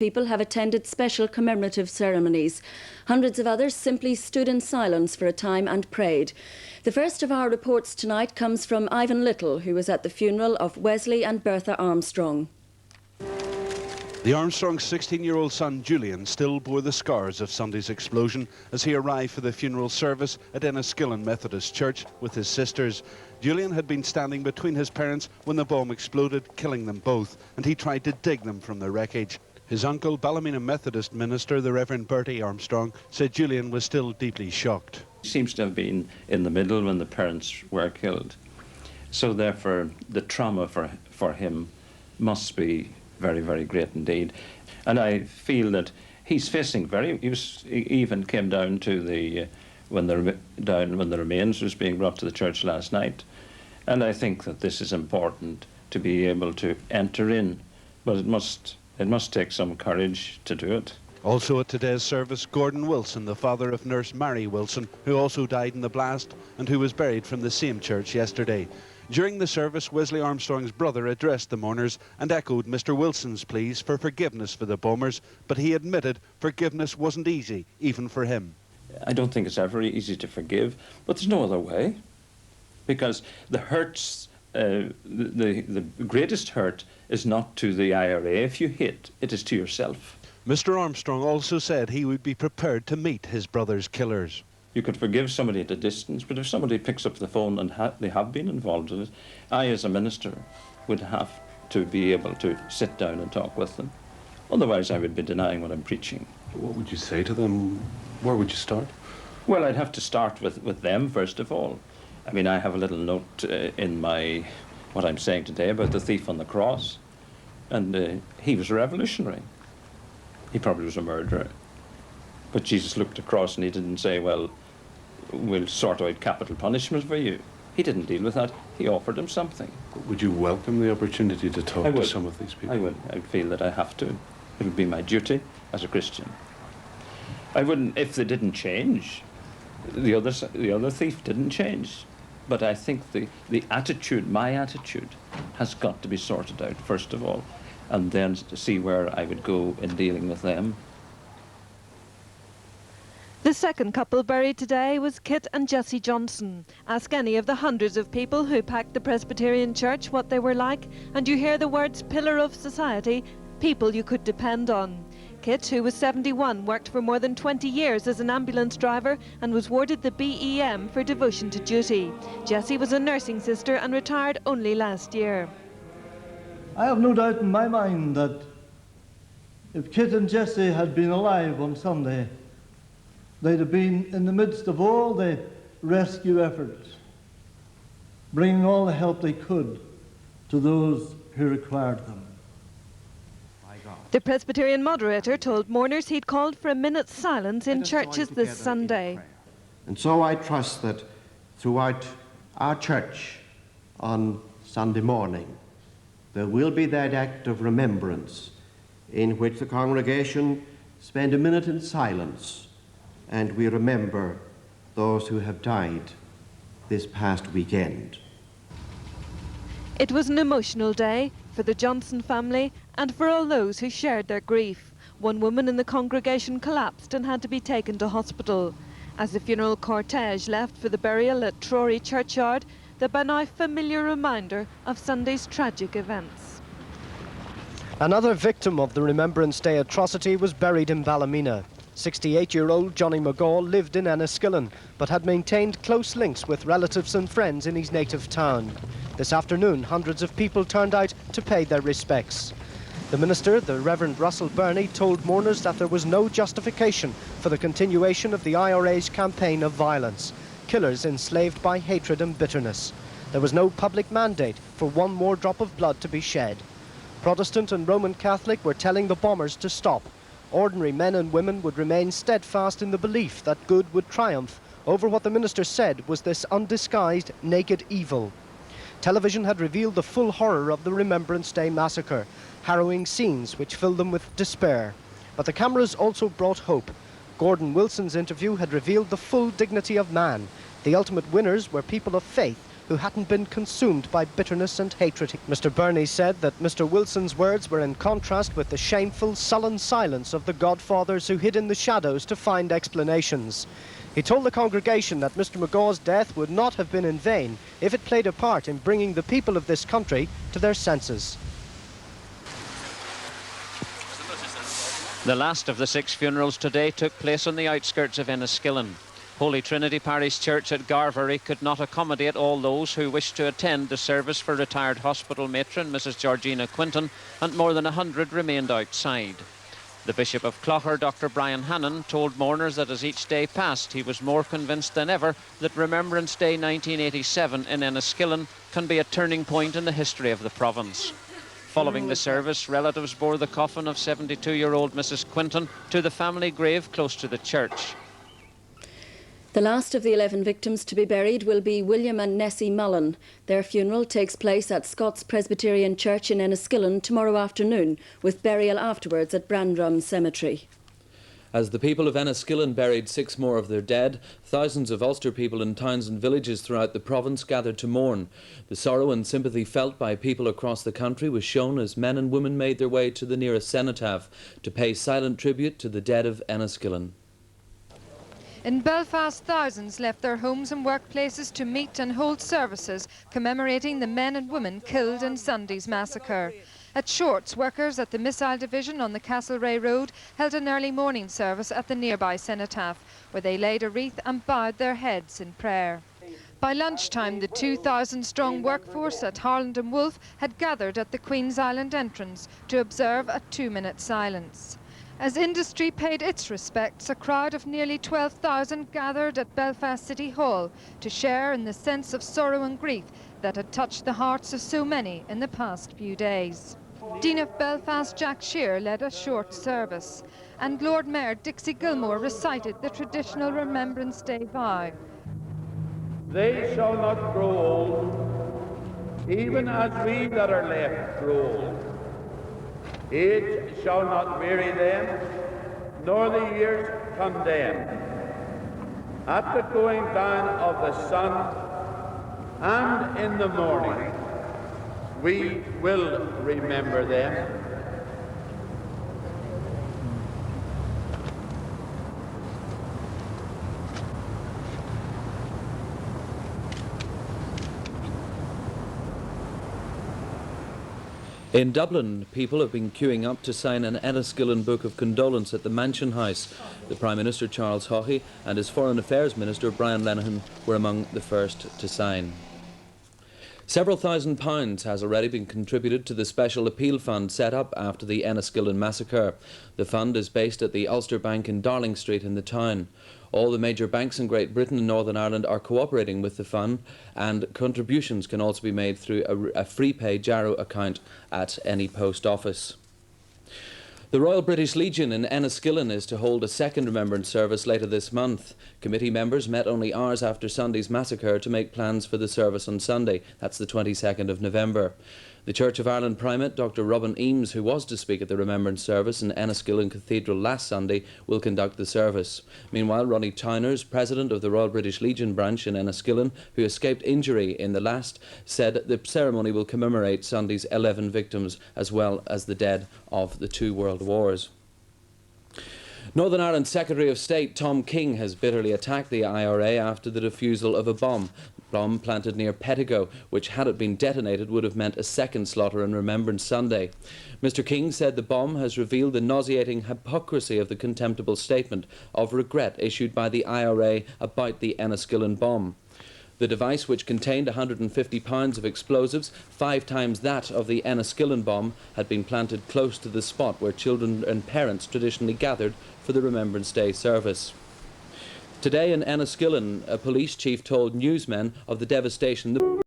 People have attended special commemorative ceremonies. Hundreds of others simply stood in silence for a time and prayed. The first of our reports tonight comes from Ivan Little, who was at the funeral of Wesley and Bertha Armstrong. The Armstrong's 16-year-old son Julian still bore the scars of Sunday's explosion as he arrived for the funeral service at Enniskillen Methodist Church with his sisters. Julian had been standing between his parents when the bomb exploded, killing them both, and he tried to dig them from the wreckage. His uncle, Ballymena Methodist minister, the Reverend Bertie Armstrong, said Julian was still deeply shocked. He seems to have been in the middle when the parents were killed. So therefore, the trauma for him must be very, very great indeed. And I feel that he's facing he even came down to the, when the remains was being brought to the church last night. And I think that this is important to be able to enter in, but it must take some courage to do it. Also at today's service, Gordon Wilson, the father of nurse Mary Wilson, who also died in the blast and who was buried from the same church yesterday. During the service, Wesley Armstrong's brother addressed the mourners and echoed Mr. Wilson's pleas for forgiveness for the bombers, but he admitted forgiveness wasn't easy, even for him. I don't think it's ever easy to forgive, but there's no other way, because the hurts, the greatest hurt is not to the IRA. If you hit, it is to yourself. Mr. Armstrong also said he would be prepared to meet his brother's killers. You could forgive somebody at a distance, but if somebody picks up the phone and they have been involved in it, I, as a minister, would have to be able to sit down and talk with them. Otherwise, I would be denying what I'm preaching. What would you say to them? Where would you start? Well, I'd have to start with them, first of all. I mean, I have a little note in what I'm saying today about the thief on the cross. And he was a revolutionary. He probably was a murderer. But Jesus looked across and he didn't say, well, we'll sort out capital punishment for you. He didn't deal with that. He offered him something. Would you welcome the opportunity to talk to some of these people? I would. I feel that I have to. It would be my duty as a Christian. I wouldn't, if they didn't change. The other thief didn't change. But I think the attitude, my attitude, has got to be sorted out, first of all, and then to see where I would go in dealing with them. The second couple buried today was Kit and Jessie Johnson. Ask any of the hundreds of people who packed the Presbyterian Church what they were like, and you hear the words pillar of society, people you could depend on. Kit, who was 71, worked for more than 20 years as an ambulance driver and was awarded the BEM for devotion to duty. Jessie was a nursing sister and retired only last year. I have no doubt in my mind that if Kit and Jessie had been alive on Sunday, they'd have been in the midst of all the rescue efforts, bringing all the help they could to those who required them. The Presbyterian moderator told mourners he'd called for a minute's silence in churches this Sunday. And so I trust that throughout our church on Sunday morning, there will be that act of remembrance in which the congregation spend a minute in silence and we remember those who have died this past weekend. It was an emotional day for the Johnson family and for all those who shared their grief. One woman in the congregation collapsed and had to be taken to hospital. As the funeral cortege left for the burial at Trory Churchyard, the by now familiar reminder of Sunday's tragic events. Another victim of the Remembrance Day atrocity was buried in Ballymena. 68-year-old Johnny McGaw lived in Enniskillen, but had maintained close links with relatives and friends in his native town. This afternoon, hundreds of people turned out to pay their respects. The minister, the Reverend Russell Burney, told mourners that there was no justification for the continuation of the IRA's campaign of violence. Killers enslaved by hatred and bitterness. There was no public mandate for one more drop of blood to be shed. Protestant and Roman Catholic were telling the bombers to stop. Ordinary men and women would remain steadfast in the belief that good would triumph over what the minister said was this undisguised, naked evil. Television had revealed the full horror of the Remembrance Day massacre, harrowing scenes which filled them with despair. But the cameras also brought hope. Gordon Wilson's interview had revealed the full dignity of man. The ultimate winners were people of faith who hadn't been consumed by bitterness and hatred. Mr. Burney said that Mr. Wilson's words were in contrast with the shameful, sullen silence of the godfathers who hid in the shadows to find explanations. He told the congregation that Mr. McGaw's death would not have been in vain if it played a part in bringing the people of this country to their senses. The last of the 6 funerals today took place on the outskirts of Enniskillen. Holy Trinity Parish Church at Garvery could not accommodate all those who wished to attend the service for retired hospital matron Mrs. Georgina Quinton, and more than 100 remained outside. The Bishop of Clogher, Dr. Brian Hannon, told mourners that as each day passed, he was more convinced than ever that Remembrance Day 1987 in Enniskillen can be a turning point in the history of the province. Following the service, relatives bore the coffin of 72-year-old Mrs. Quinton to the family grave close to the church. The last of the 11 victims to be buried will be William and Nessie Mullen. Their funeral takes place at Scots Presbyterian Church in Enniskillen tomorrow afternoon, with burial afterwards at Brandrum Cemetery. As the people of Enniskillen buried 6 more of their dead, thousands of Ulster people in towns and villages throughout the province gathered to mourn. The sorrow and sympathy felt by people across the country was shown as men and women made their way to the nearest cenotaph to pay silent tribute to the dead of Enniskillen. In Belfast, thousands left their homes and workplaces to meet and hold services commemorating the men and women killed in Sunday's massacre. At Shorts, workers at the Missile Division on the Castlereagh Road held an early morning service at the nearby cenotaph, where they laid a wreath and bowed their heads in prayer. By lunchtime, the 2,000-strong workforce at Harland and Wolff had gathered at the Queen's Island entrance to observe a 2-minute silence. As industry paid its respects, a crowd of nearly 12,000 gathered at Belfast City Hall to share in the sense of sorrow and grief that had touched the hearts of so many in the past few days. Dean of Belfast Jack Shear led a short service, and Lord Mayor Dixie Gilmore recited the traditional Remembrance Day vow. They shall not grow old, even as we that are left grow old. Age shall not weary them, nor the years condemn. At the going down of the sun and in the morning, we will remember them. In Dublin, people have been queuing up to sign an Enniskillen Book of Condolence at the Mansion House. The Prime Minister Charles Haughey and his Foreign Affairs Minister Brian Lenihan were among the first to sign. Several £1,000s has already been contributed to the special appeal fund set up after the Enniskillen massacre. The fund is based at the Ulster Bank in Darling Street in the town. All the major banks in Great Britain and Northern Ireland are cooperating with the fund, and contributions can also be made through a free pay Jarrow account at any post office. The Royal British Legion in Enniskillen is to hold a second remembrance service later this month. Committee members met only hours after Sunday's massacre to make plans for the service on Sunday. That's the 22nd of November. The Church of Ireland Primate, Dr. Robin Eames, who was to speak at the remembrance service in Enniskillen Cathedral last Sunday, will conduct the service. Meanwhile, Ronnie Towners, President of the Royal British Legion branch in Enniskillen, who escaped injury in the last, said the ceremony will commemorate Sunday's 11 victims as well as the dead of the 2 world wars. Northern Ireland Secretary of State Tom King has bitterly attacked the IRA after the defusal of a bomb planted near Pettigo, which, had it been detonated, would have meant a second slaughter on Remembrance Sunday. Mr. King said the bomb has revealed the nauseating hypocrisy of the contemptible statement of regret issued by the IRA about the Enniskillen bomb. The device, which contained 150 pounds of explosives, 5 times that of the Enniskillen bomb, had been planted close to the spot where children and parents traditionally gathered for the Remembrance Day service. Today in Enniskillen, a police chief told newsmen of the devastation